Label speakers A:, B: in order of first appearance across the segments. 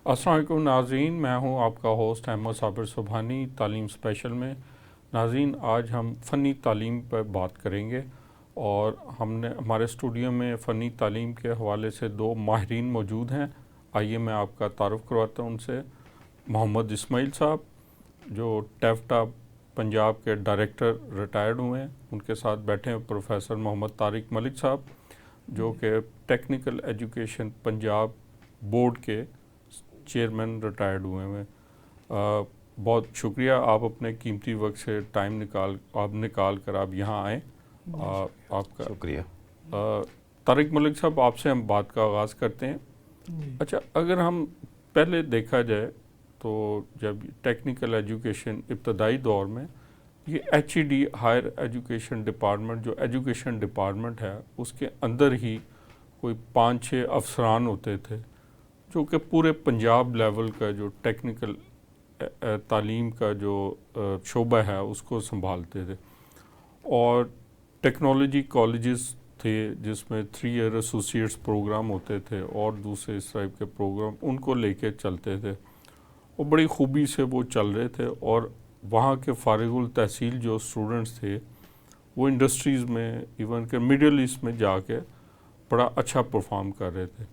A: السلام علیکم ناظرین، میں ہوں آپ کا ہوسٹ احمد صابر سبحانی تعلیم اسپیشل میں۔ ناظرین، آج ہم فنی تعلیم پر بات کریں گے اور ہمارے اسٹوڈیو میں فنی تعلیم کے حوالے سے دو ماہرین موجود ہیں۔ آئیے میں آپ کا تعارف کرواتا ہوں ان سے۔ محمد اسماعیل صاحب جو ٹیفٹا پنجاب کے ڈائریکٹر ریٹائرڈ ہوئے ہیں، ان کے ساتھ بیٹھے ہیں پروفیسر محمد طارق ملک صاحب جو کہ ٹیکنیکل ایجوکیشن پنجاب بورڈ کے چیئرمین ریٹائرڈ ہوئے ہیں۔ بہت شکریہ، آپ اپنے قیمتی وقت سے ٹائم نکال کر آپ یہاں آئیں۔ آپ کا
B: شکریہ۔
A: طارق ملک صاحب، آپ سے ہم بات کا آغاز کرتے ہیں۔ اچھا، اگر ہم پہلے دیکھا جائے تو جب ٹیکنیکل ایجوکیشن ابتدائی دور میں یہ HED ہائر ایجوکیشن ڈپارٹمنٹ جو ایجوکیشن ڈپارٹمنٹ ہے اس کے اندر ہی کوئی 5-6 افسران ہوتے تھے جو کہ پورے پنجاب لیول کا جو ٹیکنیکل تعلیم کا جو شعبہ ہے اس کو سنبھالتے تھے، اور ٹیکنالوجی کالجز تھے جس میں 3 ایئر ایسوسیٹس پروگرام ہوتے تھے اور دوسرے اس ٹائپ کے پروگرام ان کو لے کے چلتے تھے، اور بڑی خوبی سے وہ چل رہے تھے، اور وہاں کے فارغ التحصیل جو اسٹوڈنٹس تھے وہ انڈسٹریز میں ایون کہ مڈل ایسٹ میں جا کے بڑا اچھا پرفارم کر رہے تھے۔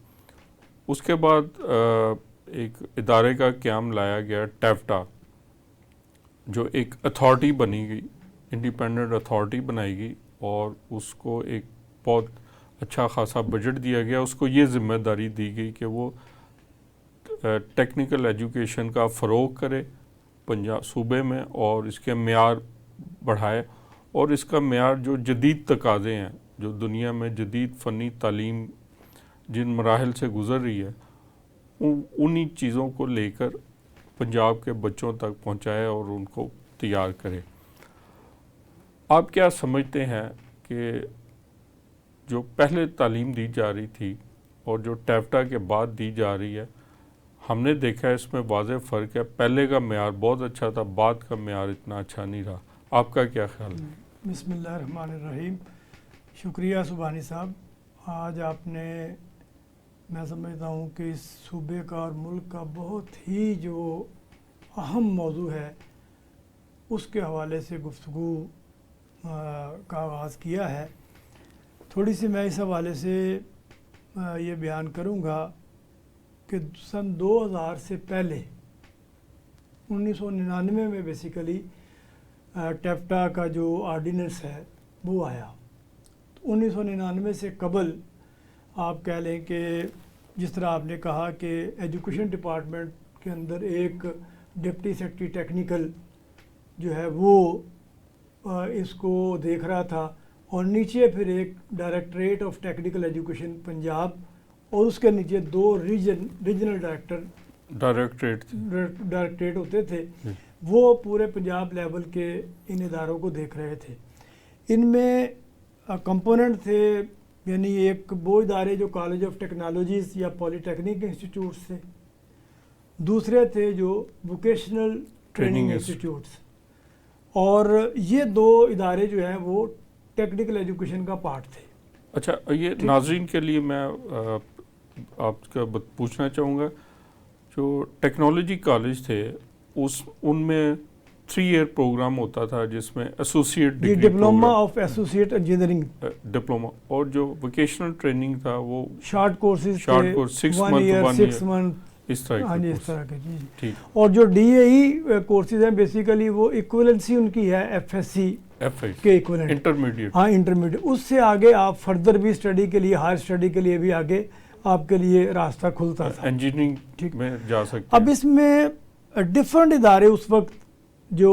A: اس کے بعد ایک ادارے کا قیام لایا گیا ٹیفٹا، جو ایک اتھارٹی بنی گئی، انڈیپینڈنٹ اتھارٹی بنائی گئی، اور اس کو ایک بہت اچھا خاصا بجٹ دیا گیا۔ اس کو یہ ذمہ داری دی گئی کہ وہ ٹیکنیکل ایجوکیشن کا فروغ کرے پنجاب صوبے میں اور اس کے معیار بڑھائے، اور اس کا معیار جو جدید تقاضے ہیں، جو دنیا میں جدید فنی تعلیم جن مراحل سے گزر رہی ہے، انہی چیزوں کو لے کر پنجاب کے بچوں تک پہنچائے اور ان کو تیار کرے۔ آپ کیا سمجھتے ہیں کہ جو پہلے تعلیم دی جا رہی تھی اور جو ٹیفٹا کے بعد دی جا رہی ہے، ہم نے دیکھا ہے اس میں واضح فرق ہے۔ پہلے کا معیار بہت اچھا تھا، بعد کا معیار اتنا اچھا نہیں رہا۔ آپ کا کیا خیال ہے؟
C: بسم اللہ الرحمن الرحیم۔ شکریہ سبحانی صاحب، آج آپ نے، میں سمجھتا ہوں کہ اس صوبے کا اور ملک کا بہت ہی جو اہم موضوع ہے اس کے حوالے سے گفتگو کا آغاز کیا ہے۔ تھوڑی سی میں اس حوالے سے یہ بیان کروں گا کہ سن 2000 سے پہلے 1999 میں بیسیکلی ٹیفٹا کا جو آرڈیننس ہے وہ آیا۔ 1999 سے قبل آپ کہہ لیں کہ جس طرح آپ نے کہا کہ ایجوکیشن ڈپارٹمنٹ کے اندر ایک ڈپٹی سیکرٹری ٹیکنیکل جو ہے وہ اس کو دیکھ رہا تھا، اور نیچے پھر ایک directorate of technical education Punjab, اور اس کے نیچے 2 ریجنل ڈائریکٹریٹ ہوتے تھے۔ وہ پورے پنجاب لیول کے ان اداروں کو دیکھ رہے تھے۔ ان میں کمپوننٹ تھے، یعنی ایک وہ ادارے جو کالج آف ٹیکنالوجیز یا پولی ٹیکنک انسٹیٹیوٹس تھے، دوسرے تھے جو ووکیشنل ٹریننگ انسٹیٹیوٹس، اور یہ 2 ادارے جو ہیں وہ ٹیکنیکل ایجوکیشن کا پارٹ تھے۔
A: اچھا، یہ ناظرین کے لیے میں آپ کا پوچھنا چاہوں گا، جو ٹیکنالوجی کالج تھے ان میں 3 ایئر پروگرام ہوتا تھا جس میں associate degree,
C: diploma of associate engineering
A: diploma, اور جو ووکیشنل ٹریننگ تھا وہ
C: شارٹ کورسز،
A: 6
C: منتھ
A: اس طرح
C: کے جی۔
A: ٹھیک۔
C: اور جو DAE کورسز ہیں بیسیکلی وہ ایکویلنسی ان کی ہے FSC کے ایکویلنٹ،
A: انٹرمیڈیٹ۔
C: ہاں، انٹرمیڈیٹ۔ اس سے آگے آپ فردر بھی اسٹڈی کے لیے، ہائر اسٹڈی کے لیے بھی آگے آپ کے لیے راستہ کھلتا تھا،
A: انجینئرنگ میں جا سکتے۔
C: اب اس میں ڈفرنٹ ادارے اس وقت جو،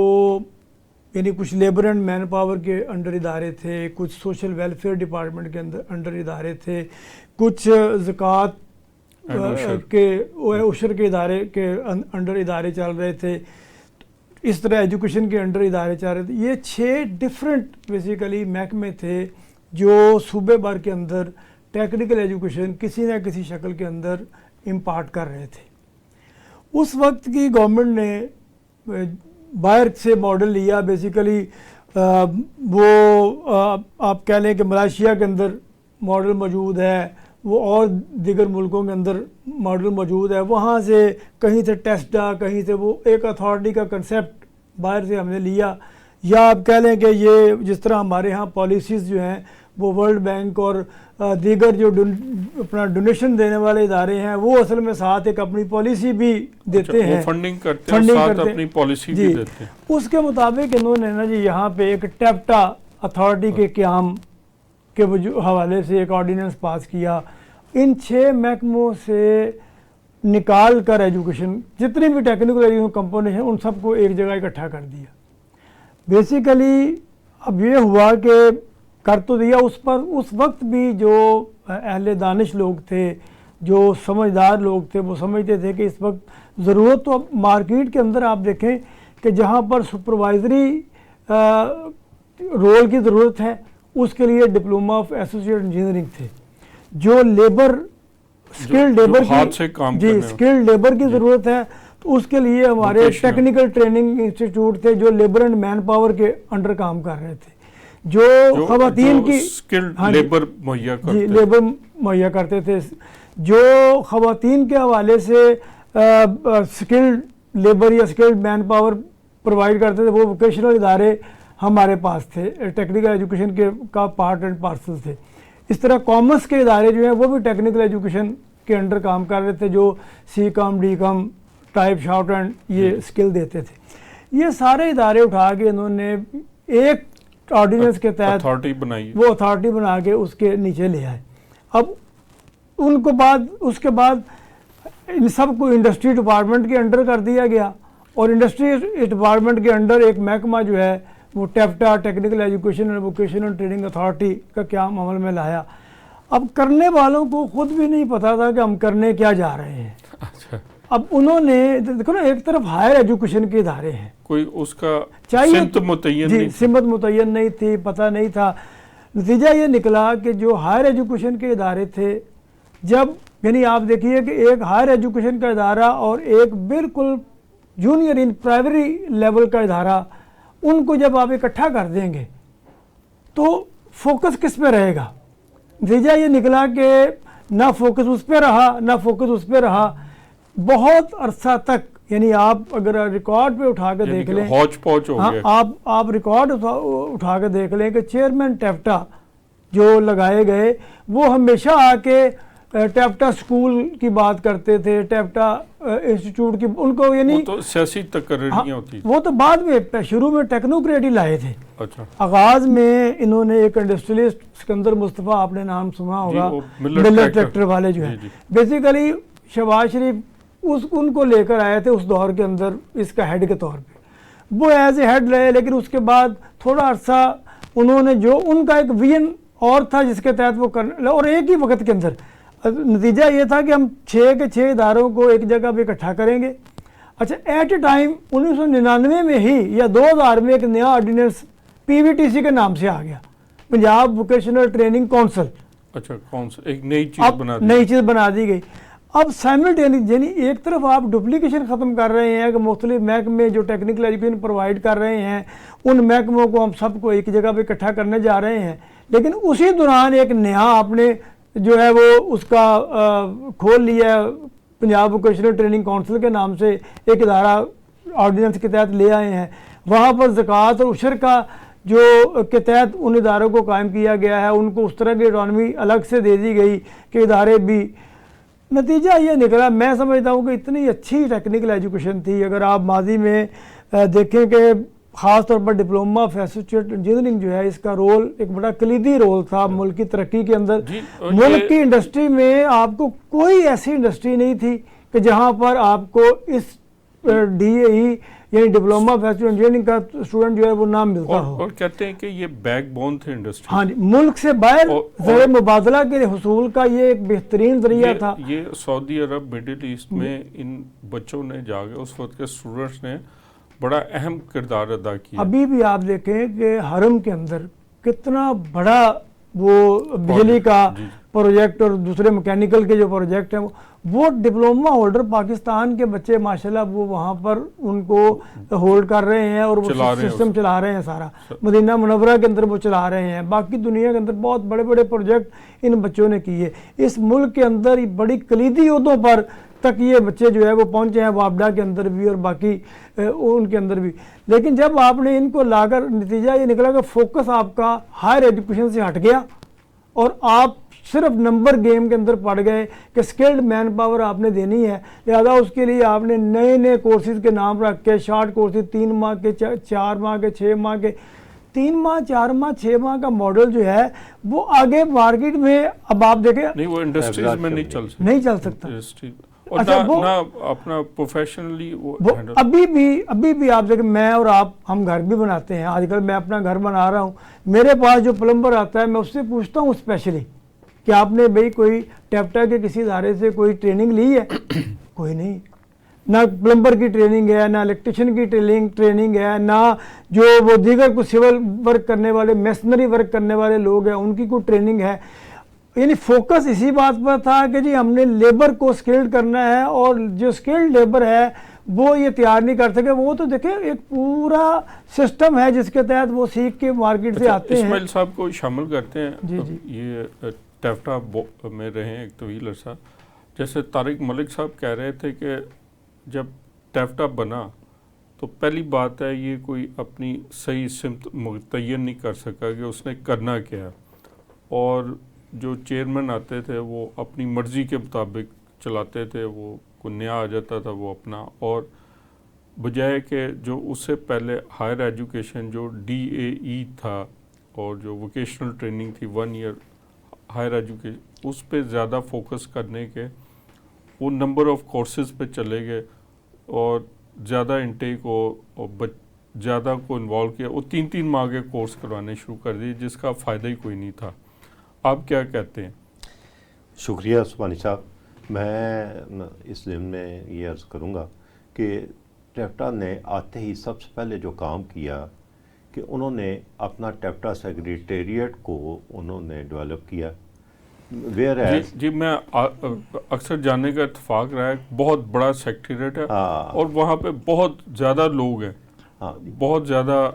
C: یعنی کچھ لیبر اینڈ مین پاور کے انڈر ادارے تھے، کچھ سوشل ویلفیئر ڈپارٹمنٹ کے انڈر ادارے تھے، کچھ زکوٰۃ کے عشر کے ادارے کے انڈر ادارے چل رہے تھے، اس طرح ایجوکیشن کے انڈر ادارے چل رہے تھے۔ یہ 6 ڈفرنٹ بیسیکلی محکمے تھے جو صوبے بھر کے اندر ٹیکنیکل ایجوکیشن کسی نہ کسی شکل کے اندر امپارٹ کر رہے تھے۔ اس وقت کی گورنمنٹ نے باہر سے ماڈل لیا، بیسیکلی وہ آپ کہہ لیں کہ ملائیشیا کے اندر ماڈل موجود ہے، وہ اور دیگر ملکوں کے اندر ماڈل موجود ہے. وہاں سے کہیں سے ٹیسٹا، کہیں سے وہ ایک اتھارٹی کا کنسیپٹ باہر سے ہم نے لیا. یا آپ کہہ لیں کہ یہ جس طرح ہمارے ہاں پالیسیز جو ہیں وہ ورلڈ بینک اور دیگر جو اپنا ڈونیشن دینے والے ادارے ہیں وہ اصل میں ساتھ ایک اپنی پالیسی بھی دیتے ہیں،
A: فنڈنگ کرتے ہیں، ساتھ اپنی پالیسی بھی دیتے ہیں.
C: اس کے مطابق انہوں نے نا جی یہاں پہ ایک ٹیپٹا اتھارٹی کے قیام کے حوالے سے ایک آرڈیننس پاس کیا. ان 6 محکموں سے نکال کر ایجوکیشن جتنی بھی ٹیکنیکل ایجوکیشن کمپوننٹ ہیں ان سب کو ایک جگہ اکٹھا کر دیا. بیسیکلی اب یہ ہوا کہ کر تو دیا، اس وقت بھی جو اہل دانش لوگ تھے، جو سمجھدار لوگ تھے، وہ سمجھتے تھے کہ اس وقت ضرورت تو مارکیٹ کے اندر آپ دیکھیں کہ جہاں پر سپروائزری رول کی ضرورت ہے اس کے لیے ڈپلوما آف ایسوسیٹ انجینئرنگ تھے. جو لیبر اسکلڈ لیبر کی اسکلڈ لیبر کی ضرورت ہے تو اس کے لیے ہمارے ٹیکنیکل ٹریننگ انسٹیٹیوٹ تھے جو لیبر اینڈ مین پاور کے انڈر کام کر رہے تھے. جو خواتین کی
A: لیبر
C: مہیا کرتے تھے، جو خواتین کے حوالے سے اسکلڈ لیبر یا اسکلڈ مین پاور پرووائڈ کرتے تھے وہ ووکیشنل ادارے ہمارے پاس تھے، ٹیکنیکل ایجوکیشن کے کا پارٹ اینڈ پارسل تھے. اس طرح کامرس کے ادارے جو ہیں وہ بھی ٹیکنیکل ایجوکیشن کے انڈر کام کر رہے تھے، جو سی کام، ڈی کام، ٹائپ، شارٹ ہینڈ یہ اسکل دیتے تھے. یہ سارے ادارے اٹھا کے انہوں نے ایک آرڈیننس کے تحت وہ اتھارٹی بنا کے اس کے نیچے لے آئے. اب ان کو اس کے بعد ان سب کو انڈسٹری ڈپارٹمنٹ کے انڈر کر دیا گیا اور انڈسٹری ڈپارٹمنٹ کے انڈر ایک محکمہ جو ہے وہ ٹیپٹا Technical Education and Vocational Training Authority کا قیام عمل میں لایا. اب کرنے والوں کو خود بھی نہیں پتا تھا کہ ہم کرنے کیا جا رہے ہیں. اب انہوں نے دیکھو نا ایک طرف ہائر ایجوکیشن کے ادارے ہیں،
A: کوئی اس کا سمت
C: متعین نہیں تھی، پتہ نہیں تھا. نتیجہ یہ نکلا کہ جو ہائر ایجوکیشن کے ادارے تھے، جب یعنی آپ دیکھیے کہ ایک ہائر ایجوکیشن کا ادارہ اور ایک بالکل جونیئر ان پرائمری لیول کا ادارہ، ان کو جب آپ اکٹھا کر دیں گے تو فوکس کس پہ رہے گا؟ نتیجہ یہ نکلا کہ نہ فوکس اس پہ رہا بہت عرصہ تک. یعنی آپ اگر ریکارڈ پہ اٹھا کے دیکھ لیں، آپ ریکارڈ اٹھا کے دیکھ لیں کہ چیئرمین ٹیپٹا جو لگائے گئے وہ ہمیشہ آ کے ٹیپٹا اسکول کی بات کرتے تھے، ٹیپٹا انسٹیٹیوٹ کی، ان کو یعنی
A: تو سیاسی تقرریاں ہوتی تھی.
C: وہ تو بعد میں شروع میں ٹیکنوکریٹ ہی لائے تھے.
A: اچھا.
C: آغاز میں انہوں نے ایک انڈسٹریلسٹ سکندر مصطفیٰ، آپ نے نام سنا ہوگا، ملر ٹریکٹر والے جو ہیں، بیسیکلی شہباز شریف ان کو لے کر آئے تھے اس دور کے اندر اس کا ہیڈ کے طور پہ. وہ ایز اے ہیڈ رہے، لیکن اس کے بعد تھوڑا عرصہ انہوں نے جو ان کا ایک ویژن اور تھا جس کے تحت وہ کرنے، اور ایک ہی وقت کے اندر نتیجہ یہ تھا کہ ہم 6 کے 6 اداروں کو ایک جگہ پہ اکٹھا کریں گے. اچھا، ایٹ اے ٹائم 1999 میں ہی یا 2000 میں ایک نیا آرڈیننس PVTC کے نام سے آ گیا، پنجاب ووکیشنل ٹریننگ کونسل.
A: اچھا، ایک نئی چیز
C: بنا دی گئی. اب سائملٹینیس یعنی ایک طرف آپ ڈپلیکیشن ختم کر رہے ہیں کہ مختلف محکمے جو ٹیکنیکل ایجوکیشن پرووائڈ کر رہے ہیں ان محکموں کو ہم سب کو ایک جگہ پہ اکٹھا کرنے جا رہے ہیں، لیکن اسی دوران ایک نیا آپ نے جو ہے وہ اس کا کھول لیا ہے، پنجاب ووکیشنل ٹریننگ کونسل کے نام سے ایک ادارہ آرڈیننس کے تحت لے آئے ہیں. وہاں پر زکوٰۃ اور عشر کا جو کے تحت ان اداروں کو قائم کیا گیا ہے، ان کو اس طرح کی اٹانومی الگ سے دے دی گئی کہ ادارے بھی. نتیجہ یہ نکلا، میں سمجھتا ہوں کہ اتنی اچھی ٹیکنیکل ایجوکیشن تھی. اگر آپ ماضی میں دیکھیں کہ خاص طور پر ڈپلوما آف ایسوسیٹ انجینئرنگ جو ہے، اس کا رول ایک بڑا کلیدی رول تھا ملک کی ترقی کے اندر. ملک کی انڈسٹری میں آپ کو کوئی ایسی انڈسٹری نہیں تھی کہ جہاں پر آپ کو اس DAE یعنی ڈپلوما آف ایسوسیٹ انجینئرنگ کا اسٹوڈنٹ جو ہے وہ نام ملتا ہو.
A: اور کہتے ہیں کہ یہ بیک بون تھے انڈسٹری.
C: ہاں جی، ملک سے باہر زیر مبادلہ کے حصول کا یہ ایک بہترین ذریعہ تھا.
A: یہ سعودی عرب، مڈل ایسٹ میں ان بچوں نے جا کے اس وقت کے اسٹوڈنٹس نے بڑا اہم کردار ادا کیا.
C: ابھی بھی آپ دیکھیں کہ حرم کے اندر کتنا بڑا وہ بجلی کا
A: جی
C: پروجیکٹ اور دوسرے مکینیکل کے جو پروجیکٹ ہیں وہ ڈپلوما ہولڈر پاکستان کے بچے ماشاءاللہ وہ وہاں پر ان کو ہولڈ کر رہے ہیں اور وہ سسٹم چلا رہے ہیں سارا مدینہ منورہ کے اندر وہ چلا رہے ہیں. باقی دنیا کے اندر بہت بڑے بڑے پروجیکٹ ان بچوں نے کیے. اس ملک کے اندر بڑی کلیدی عہدوں پر تک یہ بچے جو ہے وہ پہنچے ہیں, وابڈا کے اندر بھی اور باقی ان کے اندر بھی. لیکن جب آپ نے ان کو لا کر نتیجہ یہ نکلا کہ فوکس آپ کا ہائر ایجوکیشن سے ہٹ گیا اور آپ صرف نمبر گیم کے اندر پڑ گئے کہ سکلڈ مین پاور آپ نے دینی ہے, لہذا اس کے لیے آپ نے نئے نئے کورسز کے نام رکھ کے شارٹ کورسز 3 ماہ کے 4 ماہ کے 6 ماہ کے 3 ماہ 4 ماہ 6 ماہ کا ماڈل جو ہے وہ آگے مارکیٹ میں اب آپ دیکھیں
A: نہیں وہ انڈسٹریز میں نہیں چل سکتا.
C: اچھا وہ
A: اپنا پروفیشنلی
C: ابھی بھی آپ دیکھیں میں اور آپ ہم گھر بھی بناتے ہیں. آج کل میں اپنا گھر بنا رہا ہوں, میرے پاس جو پلمبر آتا ہے میں اس سے پوچھتا ہوں اسپیشلی کہ آپ نے بھئی کوئی ٹیپٹا کے کسی ادارے سے کوئی ٹریننگ لی ہے؟ کوئی نہیں. نہ پلمبر کی ٹریننگ ہے, نہ الیکٹریشین کی ٹریننگ ہے, نہ جو وہ دیگر کو سول ورک کرنے والے میسنری ورک کرنے والے لوگ ہیں ان کی کوئی ٹریننگ ہے. یعنی فوکس اسی بات پر تھا کہ جی ہم نے لیبر کو سکلڈ کرنا ہے اور جو سکلڈ لیبر ہے وہ یہ تیار نہیں کر سکے. وہ تو دیکھیں ایک پورا سسٹم ہے جس کے تحت وہ سیکھ کے مارکیٹ سے آتے ہیں.
A: اسماعیل صاحب کو شامل کرتے ہیں.
C: جی
A: یہ ٹیفٹا میں رہے ہیں ایک طویل عرصہ. جیسے طارق ملک صاحب کہہ رہے تھے کہ جب ٹیفٹا بنا تو پہلی بات ہے یہ کوئی اپنی صحیح سمت متعین نہیں کر سکا کہ اس نے کرنا کیا, اور جو چیئرمین آتے تھے وہ اپنی مرضی کے مطابق چلاتے تھے. وہ کوئی نیا آ جاتا تھا وہ اپنا, اور بجائے کہ جو اس سے پہلے ہائر ایجوکیشن جو DAE تھا اور جو ووکیشنل ٹریننگ تھی 1 ایئر ہائر ایجوکیشن اس پہ زیادہ فوکس کرنے کے وہ نمبر آف کورسز پہ چلے گئے اور زیادہ انٹیک ہو اور زیادہ کو انوالو کیا. وہ 3 ماہ کے کورس کروانے شروع کر دیے جس کا فائدہ ہی کوئی نہیں تھا. آپ کیا کہتے ہیں؟
B: شکریہ عثمانی صاحب. میں اس ضمن میں یہ عرض کروں گا کہ ٹیفٹا نے آتے ہی سب سے پہلے جو کام کیا کہ انہوں نے اپنا ٹیفٹا سیکریٹریٹ کو انہوں نے ڈیولپ کیا.
A: جی میں اکثر جاننے کا اتفاق رہا ہے, بہت بڑا سیکریٹریٹ ہے اور وہاں پہ بہت زیادہ لوگ ہیں, بہت زیادہ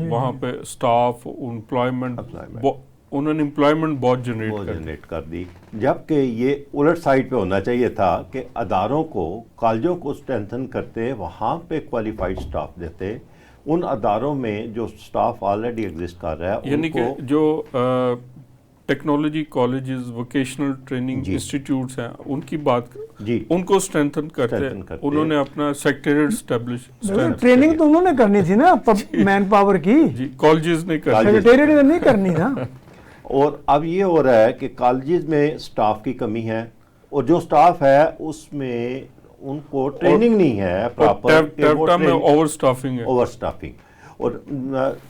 A: وہاں پہ سٹاف, امپلائمنٹ, انہوں نے امپلائمنٹ بہت جنریٹ
B: کر دی. جبکہ یہ الٹ سائڈ پہ ہونا چاہیے تھا کہ اداروں کو کالجوں کو اسٹرینتھن کرتے, وہاں پہ کوالیفائڈ سٹاف دیتے. ان اداروں میں جو سٹاف آلریڈی ایگزسٹ کر رہا ہے
A: یعنی کہ جو technology colleges vocational training institutes ہیں ان کی بات ان کو اسٹرینتھن کرتے. انہوں نے اپنا سیکریٹریٹ اسٹیبلش.
C: ٹریننگ تو انہوں نے کرنی تھی نا مین پاور کی,
A: جی کالجز نے
C: سیکریٹریٹ نہیں کرنی نا.
B: اور اب یہ ہو رہا ہے کہ کالجز میں سٹاف کی کمی ہے اور جو سٹاف ہے اس میں ان کو ٹریننگ نہیں ہے پراپر.
A: ٹیفٹا میں اوور سٹافنگ ہے.
B: اور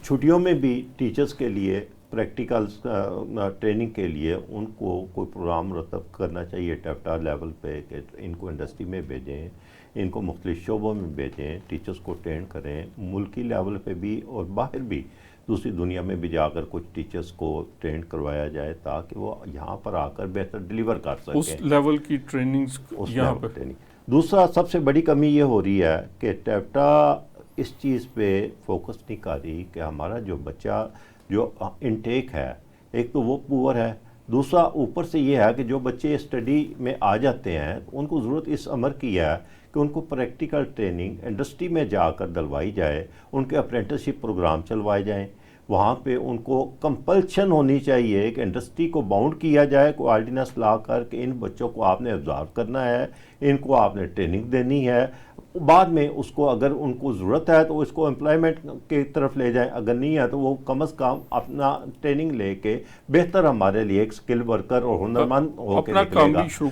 B: چھٹیوں میں بھی ٹیچرز کے لیے پریکٹیکل ٹریننگ کے لیے ان کو کوئی پروگرام مرتب کرنا چاہیے ٹیفٹا لیول پہ کہ ان کو انڈسٹری میں بھیجیں, ان کو مختلف شعبوں میں بھیجیں, ٹیچرز کو ٹرین کریں, ملکی لیول پہ بھی اور باہر بھی دوسری دنیا میں بھی جا کر کچھ ٹیچرز کو ٹرین کروایا جائے تاکہ وہ یہاں پر آ کر بہتر ڈیلیور کر سکیں.
A: اس لیول کی ٹریننگز یہاں پر.
B: دوسرا سب سے بڑی کمی یہ ہو رہی ہے کہ ٹیفٹا اس چیز پہ فوکس نہیں کر رہی کہ ہمارا جو بچہ جو انٹیک ہے ایک تو وہ پور ہے, دوسرا اوپر سے یہ ہے کہ جو بچے اسٹڈی میں آ جاتے ہیں ان کو ضرورت اس امر کی ہے کہ ان کو پریکٹیکل ٹریننگ انڈسٹری میں جا کر دلوائی جائے, ان کے اپرینٹسشپ پروگرام چلوائے جائیں. وہاں پہ ان کو کمپلشن ہونی چاہیے کہ انڈسٹری کو باؤنڈ کیا جائے, کو آرڈیننس لا کر کہ ان بچوں کو آپ نے ابزارو کرنا ہے, ان کو آپ نے ٹریننگ دینی ہے, بعد میں اس کو اگر ان کو ضرورت ہے تو اس کو امپلائمنٹ کی طرف لے جائیں, اگر نہیں ہے تو وہ کم از کم اپنا ٹریننگ لے کے بہتر ہمارے لیے ایک سکل ورکر اور ہنرمند ہو کے نکلے گا, اپنا کام شروع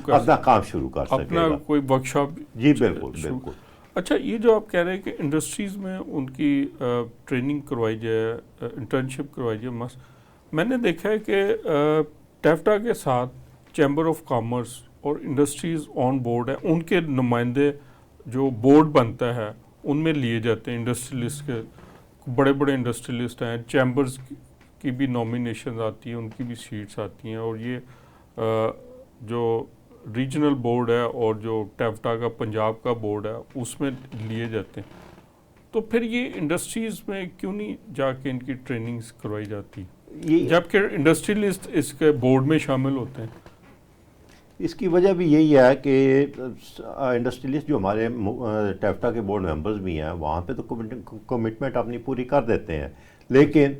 B: کر سکے گا,
A: اپنا کوئی ورک شاپ.
B: جی بالکل.
A: اچھا یہ جو آپ کہہ رہے ہیں کہ انڈسٹریز میں ان کی ٹریننگ کروائی جائے, انٹرنشپ کروائی جائے, میں نے دیکھا ہے کہ ٹیفٹا کے ساتھ چیمبر آف کامرس اور انڈسٹریز آن بورڈ ہیں, ان کے نمائندے جو بورڈ بنتا ہے ان میں لیے جاتے ہیں. انڈسٹریلسٹ کے بڑے بڑے انڈسٹریلسٹ ہیں, چیمبرز کی بھی نامینیشنز آتی ہیں, ان کی بھی سیٹس آتی ہیں, اور یہ جو ریجنل بورڈ ہے اور جو ٹیفٹا کا پنجاب کا بورڈ ہے اس میں لیے جاتے ہیں. تو پھر یہ انڈسٹریز میں کیوں نہیں جا کے ان کی ٹریننگز کروائی جاتی جبکہ انڈسٹریلسٹ اس کے بورڈ میں شامل ہوتے ہیں؟
B: اس کی وجہ بھی یہی ہے کہ انڈسٹریلسٹ جو ہمارے ٹیفٹا کے بورڈ ممبرز بھی ہیں وہاں پہ تو کمٹمنٹ اپنی پوری کر دیتے ہیں, لیکن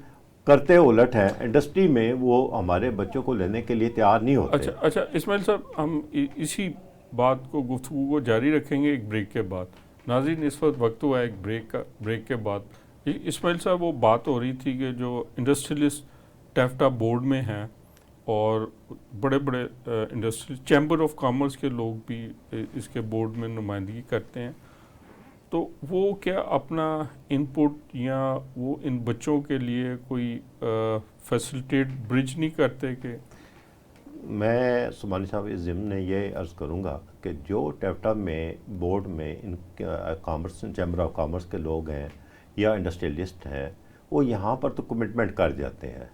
B: کرتے الٹ ہیں انڈسٹری میں وہ ہمارے بچوں کو لینے کے لیے تیار نہیں ہوتے.
A: اچھا اسماعیل صاحب, ہم اسی بات کو گفتگو کو جاری رکھیں گے ایک بریک کے بعد. ناظرین اس وقت ہوا ہے ایک بریک کے بعد. اسماعیل صاحب وہ بات ہو رہی تھی کہ جو انڈسٹریلسٹ ٹیفٹا بورڈ میں ہیں اور بڑے بڑے انڈسٹری چیمبر آف کامرس کے لوگ بھی اس کے بورڈ میں نمائندگی کرتے ہیں, تو وہ کیا اپنا ان پٹ یا وہ ان بچوں کے لیے کوئی فیسلٹیٹ برج نہیں کرتے؟ کہ
B: میں سبحانی صاحب اس ضمن میں یہ عرض کروں گا کہ جو ٹیفٹا میں بورڈ میں ان کامرس چیمبر آف کامرس کے لوگ ہیں یا انڈسٹریلسٹ ہیں وہ یہاں پر تو کمٹمنٹ کر جاتے ہیں,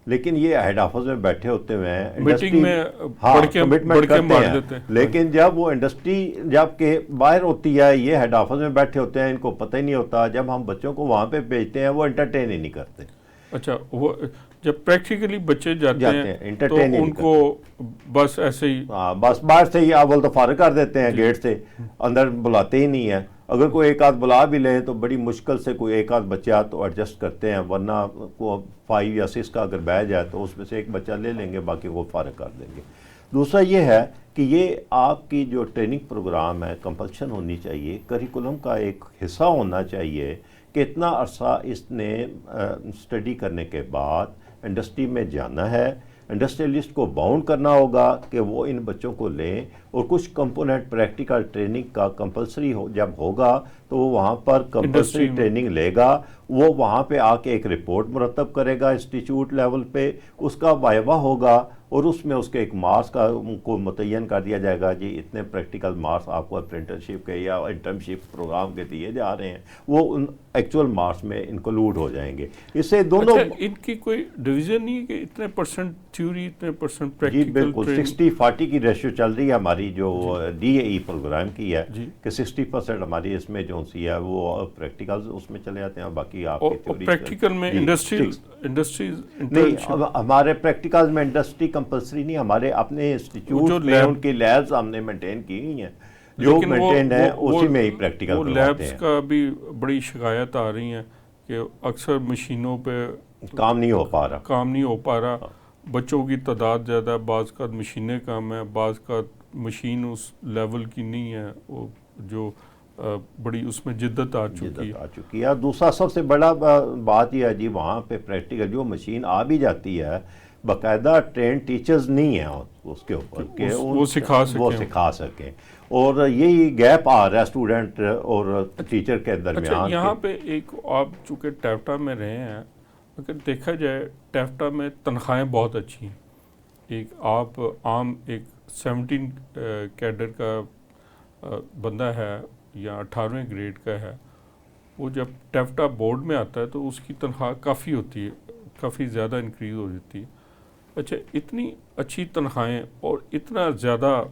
B: لیکن یہ ہیڈ آفس میں بیٹھے ہوتے ہوئے ہیں
A: میٹنگ میں
B: کمٹمنٹ کرتے ہیں, لیکن جب وہ انڈسٹری جب کہ باہر ہوتی ہے یہ ہیڈ آفس میں بیٹھے ہوتے ہیں, ان کو پتہ ہی نہیں ہوتا. جب ہم بچوں کو وہاں پہ بھیجتے ہیں وہ انٹرٹین ہی نہیں کرتے.
A: اچھا, وہ جب پریکٹیکلی بچے جاتے ہیں تو ان کو بس ایسے ہی
B: بس باہر سے ہی اول تو فارغ کر دیتے ہیں گیٹ سے, اندر بلاتے ہی نہیں ہیں. اگر کوئی ایک آدھ بلا بھی لیں تو بڑی مشکل سے کوئی ایک آدھ بچہ تو ایڈجسٹ کرتے ہیں, ورنہ کو 5 یا 6 کا اگر بیٹھ جائے تو اس میں سے ایک بچہ لے لیں گے, باقی وہ فارغ کر دیں گے. دوسرا یہ ہے کہ یہ آپ کی جو ٹریننگ پروگرام ہے کمپلشن ہونی چاہیے, کریکولم کا ایک حصہ ہونا چاہیے کہ اتنا عرصہ اس نے اسٹڈی کرنے کے بعد انڈسٹری میں جانا ہے. انڈسٹریلسٹ کو باؤنڈ کرنا ہوگا کہ وہ ان بچوں کو لیں, اور کچھ کمپوننٹ پریکٹیکل ٹریننگ کا کمپلسری جب ہوگا تو وہ وہاں پر کمپلسری ٹریننگ لے گا, وہ وہاں پہ آ کے ایک رپورٹ مرتب کرے گا انسٹیٹیوٹ لیول پہ, اس کا وائوا ہوگا اور اس میں اس کے ایک مارکس کو متعین کر دیا جائے گا, جی اتنے پریکٹیکل مارکس آپ کو اپرینٹرشپ کے یا انٹرنشپ پروگرام کے دیے جا رہے ہیں, وہ ان ایکچوئل مارکس میں انکلوڈ ہو جائیں گے. اس سے دونوں
A: ان کی کوئی ڈویژن نہیں ہے کہ اتنے پرسنٹ تھیوری اتنے پرسنٹ
B: جی
A: پریکٹیکل؟
B: بالکل 60-40 کی ریشیو چل رہی ہے ہماری جو ڈی اے ای پروگرام کی ہے کہ 60% ہماری اس میں جو سی ہے وہ پریکٹیکل اس میں چلے جاتے ہیں, باقی آپ کی تھیوری
A: پریکٹیکل میں انڈسٹریز
B: نہیں. ہمارے پریکٹیکل میں انڈسٹری کمپلسری نہیں, ہمارے اپنے انسٹیٹیوٹ میں ان کی لیبز ہم نے مینٹین کی ہوئی ہیں, جو مینٹینڈ ہیں اسی میں ہی پریکٹیکل کرواتے ہیں.
A: لیبز کا بھی بڑی شکایت آ رہی ہیں کہ اکثر مشینوں پہ
B: کام نہیں ہو پا رہا,
A: بچوں کی تعداد زیادہ ہے, بعض کا مشینیں کم ہیں, بعض کا مشین اس لیول کی نہیں ہے, وہ جو بڑی اس میں جدت آ چکی ہے.
B: دوسرا سب سے بڑا بات یہ ہے جی وہاں پہ پریکٹیکل جو مشین آ بھی جاتی ہے باقاعدہ ٹرین ٹیچرز نہیں ہیں اس کے اوپر کہ
A: وہ
B: سکھا سکیں, اور یہی گیپ آ رہا ہے اسٹوڈنٹ اور ٹیچر کے درمیان.
A: اچھا, یہاں پہ ایک آپ چونکہ ٹیفٹا میں رہے ہیں, اگر دیکھا جائے ٹیفٹا میں تنخواہیں بہت اچھی ہیں. ایک آپ عام ایک 17 کیڈر کا بندہ ہے یا 18ویں گریڈ کا ہے, وہ جب ٹیفٹا بورڈ میں آتا ہے تو اس کی تنخواہ کافی ہوتی ہے, کافی زیادہ انکریز ہو جاتی ہے. اچھا, اتنی اچھی تنخواہیں اور اتنا زیادہ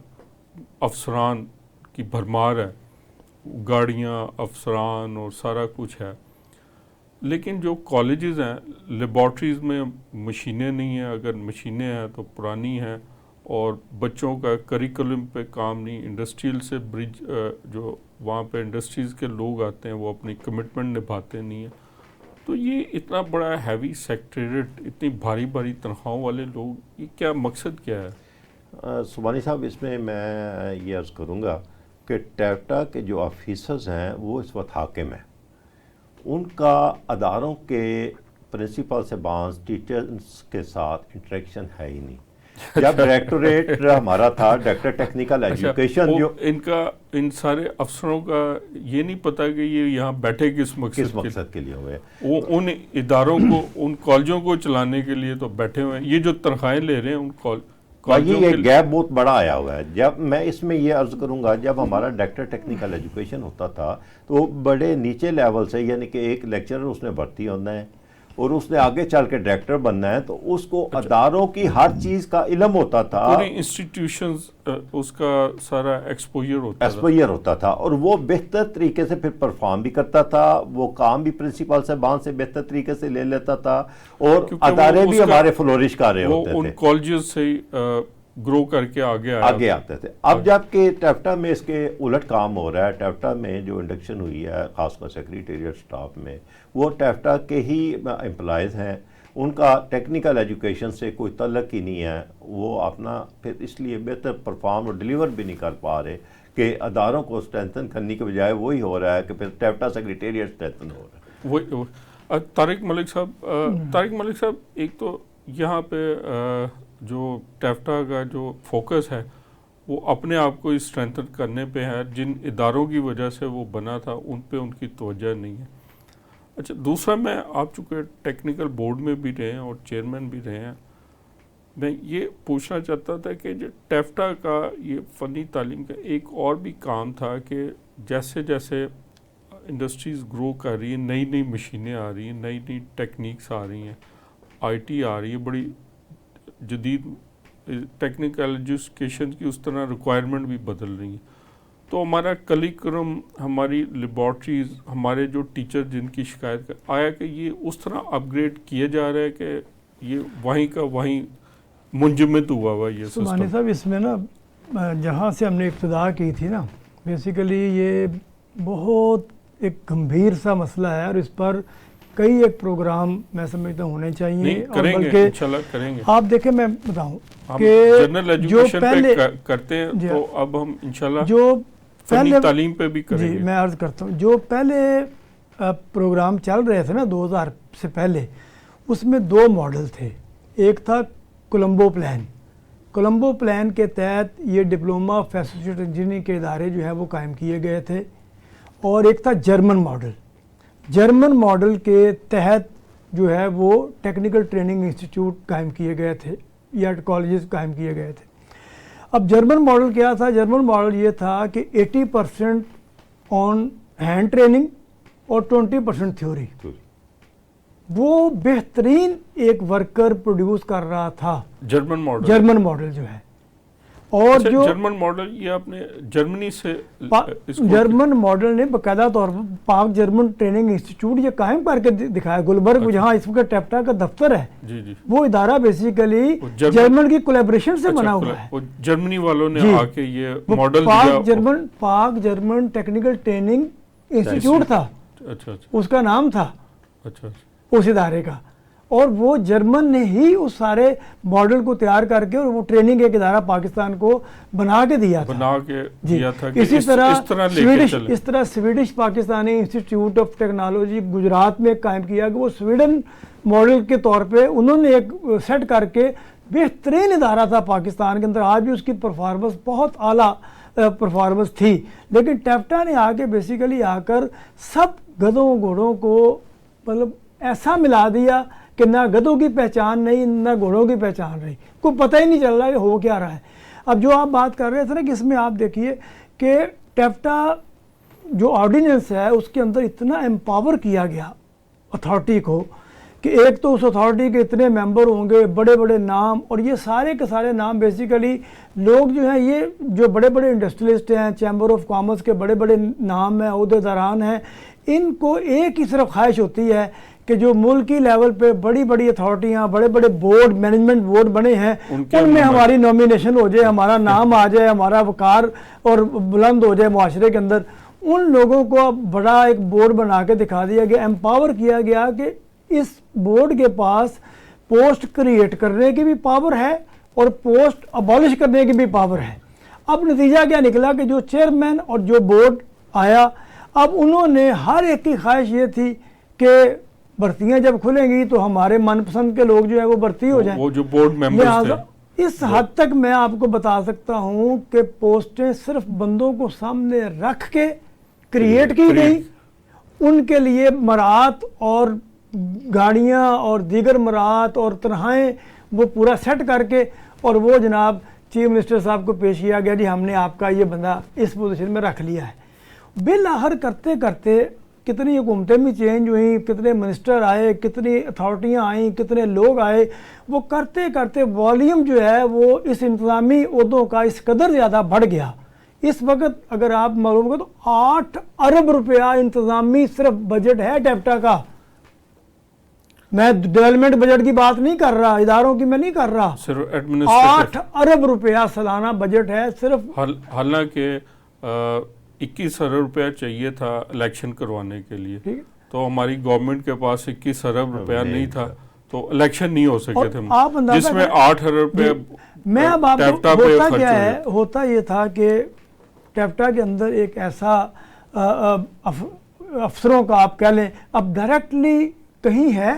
A: افسران کی بھرمار ہے, گاڑیاں, افسران اور سارا کچھ ہے, لیکن جو کالجز ہیں لیبارٹریز میں مشینیں نہیں ہیں, اگر مشینیں ہیں تو پرانی ہیں, اور بچوں کا کریکولم پہ کام نہیں. انڈسٹریل سے برج جو وہاں پہ انڈسٹریز کے لوگ آتے ہیں وہ اپنی کمٹمنٹ نبھاتے نہیں ہیں. تو یہ اتنا بڑا ہیوی سیکٹریٹ, اتنی بھاری بھاری تنخواہوں والے لوگ, یہ کیا مقصد کیا ہے؟
B: سبحانی صاحب اس میں یہ عرض کروں گا کہ ٹیفٹا کے جو آفیسرز ہیں وہ اس وقت حاکم ہیں, ان کا اداروں کے پرنسپل سے بانس ٹیچرز کے ساتھ انٹریکشن ہے ہی نہیں. جب ڈائریکٹوریٹ ہمارا تھا ڈائریکٹر ٹیکنیکل ایجوکیشن, جو
A: ان سارے افسروں کا یہ نہیں پتا کہ یہ یہاں بیٹھے کس
B: مقصد کے لیے ہوئے,
A: وہ ان اداروں کو ان کالجوں کو چلانے کے لیے تو بیٹھے ہوئے ہیں. یہ جو تنخواہیں لے رہے ہیں ان کالجوں
B: یہ گیپ بہت بڑا آیا ہوا ہے. جب میں اس میں یہ عرض کروں گا, جب ہمارا ڈائریکٹر ٹیکنیکل ایجوکیشن ہوتا تھا تو بڑے نیچے لیول سے, یعنی کہ ایک لیکچرر اس نے بھرتی ہونا ہے, اور اس نے آگے چل کے ڈائریکٹر بننا ہے تو اس کو اداروں کی ہر چیز کا علم ہوتا تھا,
A: پوری انسٹیٹیوشنز اس کا سارا ایکسپوجر
B: ہوتا تھا اور وہ بہتر طریقے سے پھر پرفارم بھی کرتا تھا, وہ کام بھی پرنسپل صاحبان سے بہتر طریقے سے لے لیتا تھا اور ادارے بھی ہمارے فلورش کر رہے ہوتے تھے,
A: ان کالجز سے گرو کر کے آگے
B: آتے تھے. اب جب کہ ٹیفٹا میں اس کے الٹ کام ہو رہا ہے, ٹیفٹا میں جو انڈکشن ہوئی ہے خاص کر سیکریٹریٹ سٹاف میں وہ ٹیفٹا کے ہی امپلائز ہیں, ان کا ٹیکنیکل ایجوکیشن سے کوئی تعلق ہی نہیں ہے, وہ اپنا پھر اس لیے بہتر پرفارم اور ڈیلیور بھی نہیں کر پا رہے کہ اداروں کو اسٹرینتھن کرنے کے بجائے وہی ہو رہا ہے کہ پھر ٹیفٹا سیکریٹریٹ اسٹرینتھن ہو رہا ہے.
A: طارق ملک صاحب ایک تو یہاں پہ جو ٹیفٹا کا جو فوکس ہے وہ اپنے آپ کو اسٹرینتھن کرنے پہ ہے, جن اداروں کی وجہ سے وہ بنا تھا ان پہ ان کی توجہ نہیں ہے. اچھا دوسرا, میں آپ چونکہ ٹیکنیکل بورڈ میں بھی رہے ہیں اور چیئرمین بھی رہے ہیں, میں یہ پوچھنا چاہتا تھا کہ جو ٹیفٹا کا یہ فنی تعلیم کا ایک اور بھی کام تھا کہ جیسے جیسے انڈسٹریز گرو کر رہی ہیں, نئی نئی مشینیں آ رہی ہیں, نئی نئی ٹیکنیکس آ رہی ہیں, آئی ٹی آ رہی ہے, بڑی جدید ٹیکنیکل ایجوکیشن کی اس طرح ریکوائرمنٹ بھی بدل رہی ہیں, تو ہمارا کلیکرم, ہماری لیبارٹریز, ہمارے جو ٹیچر جن کی شکایت کر آیا کہ یہ اس طرح اپ گریڈ کیا جا رہا ہے کہ یہ وہیں کا وہیں منجمد ہوا یہ سسٹم.
C: سبحانی صاحب اس میں نا جہاں سے ہم نے ابتدا کی تھی نا, بیسیکلی یہ بہت ایک گمبھیر سا مسئلہ ہے اور اس پر کئی ایک پروگرام میں سمجھتا ہوں ہونے چاہیے, اور بلکہ آپ دیکھیں میں بتاؤں کہ
A: جنرل ایجوکیشن پہ کرتے ہیں تو اب ہم انشاءاللہ
C: جو
A: فنی تعلیم پہ بھی کریں گے.
C: میں عرض کرتا ہوں جو پہلے پروگرام چل رہے تھے نا 2000 سے پہلے, اس میں 2 ماڈل تھے. ایک تھا کولمبو پلان. کولمبو پلان کے تحت یہ ڈپلوما آف ایسوسیٹ انجینئرنگ کے ادارے جو ہے وہ قائم کیے گئے تھے, اور ایک تھا جرمن ماڈل. جرمن ماڈل کے تحت جو ہے وہ ٹیکنیکل ٹریننگ انسٹیٹیوٹ قائم کیے گئے تھے یا کالجز قائم کیے گئے تھے. اب جرمن ماڈل کیا تھا؟ جرمن ماڈل یہ تھا کہ 80% آن ہینڈ ٹریننگ اور 20% تھیوری. وہ بہترین ایک ورکر پروڈیوس کر رہا تھا جرمن ماڈل جو ہے. اور جو
A: جرمن ماڈل یہ آپ نے جرمنی سے
C: جرمن ماڈل نے باقاعدہ طور پر پاک جرمن ٹریننگ انسٹیٹیوٹ یہ قائم کر کے دکھایا. گلبرگ جہاں اس وقت ٹیفٹا کا دفتر ہے, وہ ادارہ بیسیکلی جرمن کی کولیبریشن سے بنا ہوا ہے.
A: جرمنی والوں نے آ کے یہ ماڈل
C: پاک جرمن ٹیکنیکل ٹریننگ انسٹیٹیوٹ تھا, اس کا نام تھا اس ادارے کا, اور وہ جرمن نے ہی اس سارے ماڈل کو تیار کر کے اور وہ ٹریننگ ایک ادارہ پاکستان کو بنا کے دیا تھا. اسی طرح Swedish Pakistani institute of technology Gujarat میں قائم کیا کہ وہ سویڈن ماڈل کے طور پہ انہوں نے ایک سیٹ کر کے بہترین ادارہ تھا پاکستان کے اندر. آج بھی اس کی پرفارمنس بہت اعلیٰ پرفارمنس تھی, لیکن ٹیفٹا نے آ کے بیسیکلی آ کر سب گدھوں گھوڑوں کو مطلب ایسا ملا دیا کہ نہ گدھوں کی پہچان نہیں نہ گھوڑوں کی پہچان رہی, کوئی پتہ ہی نہیں چل رہا کہ ہو کیا رہا ہے. اب جو آپ بات کر رہے تھے نا کہ اس میں آپ دیکھیے کہ ٹیفٹا جو آرڈیننس ہے اس کے اندر اتنا امپاور کیا گیا اتھارٹی کو کہ ایک تو اس اتھارٹی کے اتنے ممبر ہوں گے, بڑے بڑے نام, اور یہ سارے کے سارے نام بیسیکلی لوگ جو ہیں یہ جو بڑے بڑے انڈسٹریلسٹ ہیں, چیمبر آف کامرس کے بڑے بڑے نام ہیں, عہدے داران ہیں, ان کو ایک ہی صرف خواہش ہوتی ہے کہ جو ملکی لیول پہ بڑی بڑی اتھارٹیاں, بڑے بڑے بورڈ, مینجمنٹ بورڈ بنے ہیں, ان میں ہماری نومینیشن ہو جائے, ہمارا نام آ جائے, ہمارا وقار اور بلند ہو جائے معاشرے کے اندر. ان لوگوں کو بڑا ایک بورڈ بنا کے دکھا دیا گیا, امپاور کیا گیا کہ اس بورڈ کے پاس پوسٹ کریٹ کرنے کی بھی پاور ہے اور پوسٹ ابالش کرنے کی بھی پاور ہے. اب نتیجہ کیا نکلا کہ جو چیئرمین اور جو بورڈ آیا, اب انہوں نے ہر ایک کی خواہش یہ تھی کہ بھرتیاں جب کھلیں گی تو ہمارے من پسند کے لوگ جو ہیں وہ بھرتی ہو جائیں.
A: وہ جو بورڈ ممبرز تھے,
C: اس حد تک میں آپ کو بتا سکتا ہوں کہ پوسٹیں صرف بندوں کو سامنے رکھ کے کریٹ کی گئی, ان کے لیے مراعات اور گاڑیاں اور دیگر مراعات اور تنخواہیں وہ پورا سیٹ کر کے, اور وہ جناب چیف منسٹر صاحب کو پیش کیا گیا, جی ہم نے آپ کا یہ بندہ اس پوزیشن میں رکھ لیا ہے. بالآخر کرتے کرتے کتنی حکومتیں بھی چینج ہوئیں، کتنے منسٹر آئے، کتنی اتھارٹیاں آئیں، کتنے لوگ آئے، وہ کرتے کرتے والیوم جو ہے وہ اس انتظامی عہدوں کا اس قدر زیادہ بڑھ گیا. اس وقت اگر آپ معلوم کریں تو 8 ارب روپیہ انتظامی صرف بجٹ ہے ٹیپٹا کا. میں ڈیولپمنٹ بجٹ کی بات نہیں کر رہا، اداروں کی میں نہیں کر رہا،
A: صرف
C: 8 ارب روپیہ سالانہ بجٹ ہے صرف.
A: حالانکہ 21 ارب روپیہ چاہیے تھا الیکشن کروانے کے لیے، تو ہماری گورنمنٹ کے پاس 21 ارب روپیہ نہیں تھا تو الیکشن نہیں ہو سکے تھے، جس میں 8 ارب روپیہ
C: میں اب آپ ہوتا کیا ہے، ہوتا یہ تھا کہ ٹیپٹا کے اندر ایک ایسا افسروں کا آپ کہہ لیں اب ڈائریکٹلی کہیں ہے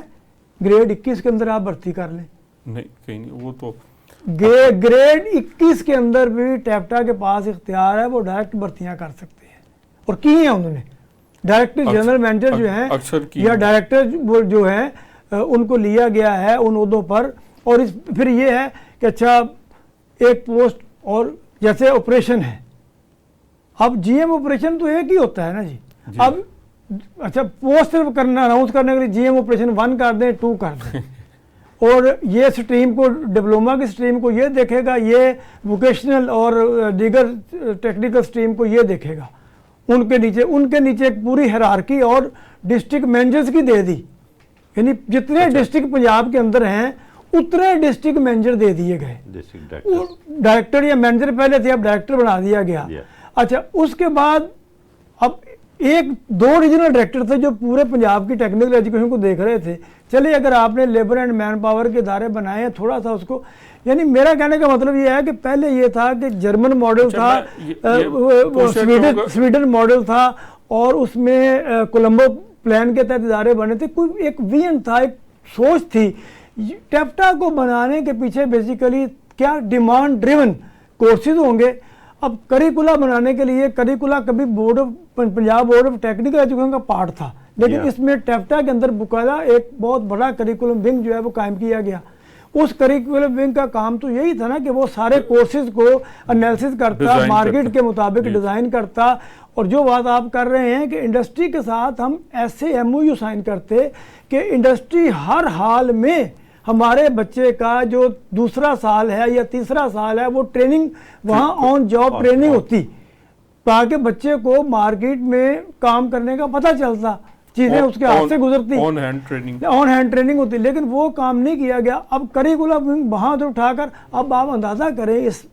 C: گریڈ 21 کے اندر آپ بھرتی کر لیں،
A: نہیں کہیں نہیں، وہ تو
C: گریڈ 21 کے اندر بھی ٹیپٹا کے پاس اختیار ہے، وہ ڈائریکٹ بھرتیاں کر سکتے ہیں اور کی ہیں انہوں نے. ڈائریکٹر جنرل مینیجر جو ہیں یا ڈائریکٹر جو ہیں ان کو لیا گیا ہے ان عہدوں پر. اور پھر یہ ہے کہ اچھا ایک پوسٹ اور جیسے آپریشن ہے، اب جی ایم آپریشن تو ایک ہی ہوتا ہے نا جی. اب اچھا پوسٹ صرف کرنا اناؤنس کرنے کے لیے جی ایم آپریشن 1 کر دیں 2 کر دیں اور یہ سٹریم کو ڈپلوما کی سٹریم کو یہ دیکھے گا، یہ ووکیشنل اور دیگر ٹیکنیکل سٹریم کو یہ دیکھے گا. ان کے نیچے ایک پوری ہیرارکی اور ڈسٹرکٹ مینیجرز کی دے دی، یعنی جتنے ڈسٹرکٹ پنجاب کے اندر ہیں اتنے ڈسٹرکٹ مینیجر دے دیے گئے. ڈائریکٹر یا مینیجر پہلے تھے، اب ڈائریکٹر بنا دیا گیا. اچھا اس کے بعد اب 2 ریجنل ڈائریکٹر تھے جو پورے پنجاب کی ٹیکنیکل ایجوکیشن کو دیکھ رہے تھے. چلے اگر آپ نے لیبر اینڈ مین پاور کے ادارے بنائے ہیں تھوڑا سا اس کو، یعنی میرا کہنے کا مطلب یہ ہے کہ پہلے یہ تھا کہ جرمن ماڈل تھا، سویڈن ماڈل تھا اور اس میں کولمبو پلان کے تحت ادارے بنے تھے. کوئی ایک ویژن تھا، ایک سوچ تھی. ٹیپٹا کو بنانے کے پیچھے بیسیکلی کیا ڈیمانڈ ڈریون کورسز ہوں گے. اب کریکولا بنانے کے لیے کریکولا کبھی Punjab board of technical education کا پارٹ تھا، لیکن اس میں ٹیپٹا کے اندر باقاعدہ ایک بہت بڑا کریکولم ونگ جو ہے وہ قائم کیا گیا. اس کریکولم ونگ کا کام تو یہی تھا نا کہ وہ سارے کورسز کو انالیسس کرتا، مارکیٹ کے مطابق ڈیزائن کرتا. اور جو بات آپ کر رہے ہیں کہ انڈسٹری کے ساتھ ہم ایسے ایم او یو سائن کرتے کہ انڈسٹری ہر حال میں ہمارے بچے کا جو 2 سال ہے یا 3 سال ہے وہ ٹریننگ وہاں آن جاب ٹریننگ ہوتی تاکہ بچے کو مارکیٹ میں کام کرنے کا پتہ چلتا، چیزیں اس کے ہاتھ سے گزرتی، آن ہینڈ ٹریننگ ہوتی. لیکن وہ کام نہیں کیا گیا. اب کریکولم وہاں سے اٹھا کر اب آپ اندازہ کریں اس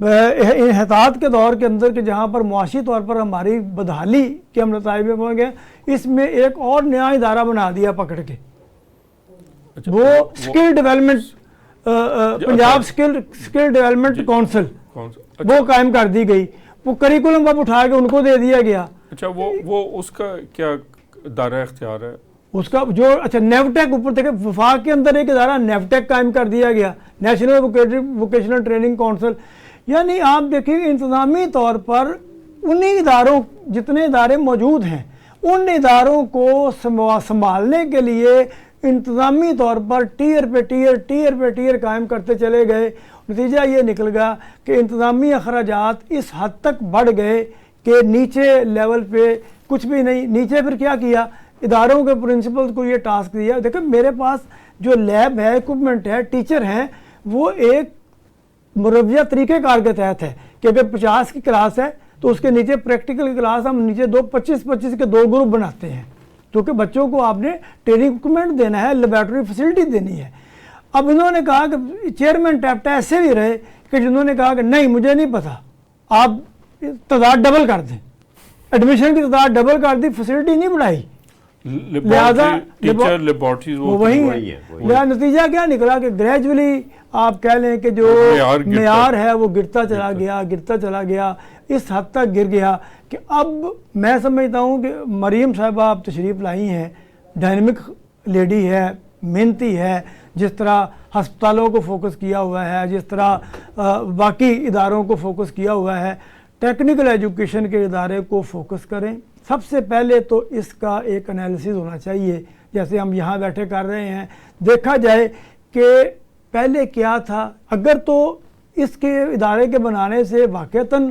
C: انحطاط کے دور کے اندر کہ جہاں پر معاشی طور پر ہماری بدحالی کے ہم نتائج میں پہنچ گئے، اس میں ایک اور نیا ادارہ بنا دیا پکڑ کے. وہ skill development Punjab skill development council وہ قائم کر دی گئی. وہ کریکولم اب اٹھا کے ان کو دے دیا گیا.
A: اچھا وہ اس کا کیا دائرہ اختیار ہے؟
C: اس کا جو اچھا نیوٹیک اوپر دیکھیں وفاق کے اندر ایک ادارہ نیوٹیک قائم کر دیا گیا، نیشنل ووکیشنل ٹریننگ کونسل. یعنی آپ دیکھیں انتظامی طور پر انہی اداروں جتنے ادارے موجود ہیں ان اداروں کو سنبھالنے کے لیے انتظامی طور پر ٹیئر پہ ٹیئر قائم کرتے چلے گئے. نتیجہ یہ نکل گیا کہ انتظامی اخراجات اس حد تک بڑھ گئے کہ نیچے لیول پہ کچھ بھی نہیں. نیچے پھر کیا کیا، اداروں کے پرنسپل کو یہ ٹاسک دیا، دیکھیں میرے پاس جو لیب ہے، اکوپمنٹ ہے، ٹیچر ہیں، وہ ایک مرویہ طریقہ کار کے تحت ہے کہ اگر 50 کی کلاس ہے تو اس کے نیچے پریکٹیکل کی کلاس ہم نیچے 25 کے 2 گروپ بناتے ہیں کیونکہ بچوں کو آپ نے ٹریننگ اکوپمنٹ دینا ہے، لیبارٹری فیسلٹی دینی ہے. اب انہوں نے کہا کہ چیئرمین ٹیپٹا ایسے بھی رہے کہ جنہوں نے کہا کہ نہیں مجھے نہیں پتا، آپ تعداد ڈبل کر دیں، ایڈمیشن کی تعداد ڈبل کر دی، فیسلٹی نہیں بڑھائی، لہذا لہذا نتیجہ کیا نکلا کہ گریجولی آپ کہہ لیں کہ جو معیار ہے وہ گرتا چلا گیا اس حد تک گر گیا کہ اب میں سمجھتا ہوں کہ مریم صاحبہ آپ تشریف لائی ہیں، ڈائنمک لیڈی ہے، محنتی ہے، جس طرح ہسپتالوں کو فوکس کیا ہوا ہے، جس طرح باقی اداروں کو فوکس کیا ہوا ہے، ٹیکنیکل ایجوکیشن کے ادارے کو فوکس کریں. سب سے پہلے تو اس کا ایک انالیسس ہونا چاہیے جیسے ہم یہاں بیٹھے کر رہے ہیں، دیکھا جائے کہ پہلے کیا تھا. اگر تو اس کے ادارے کے بنانے سے واقعتاً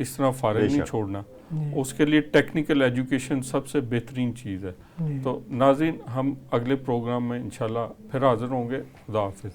A: اس طرح فارغ نہیں چھوڑنا. اس کے لیے ٹیکنیکل ایجوکیشن سب سے بہترین چیز ہے. تو ناظرین، ہم اگلے پروگرام میں انشاءاللہ پھر حاضر ہوں گے. خدا حافظ.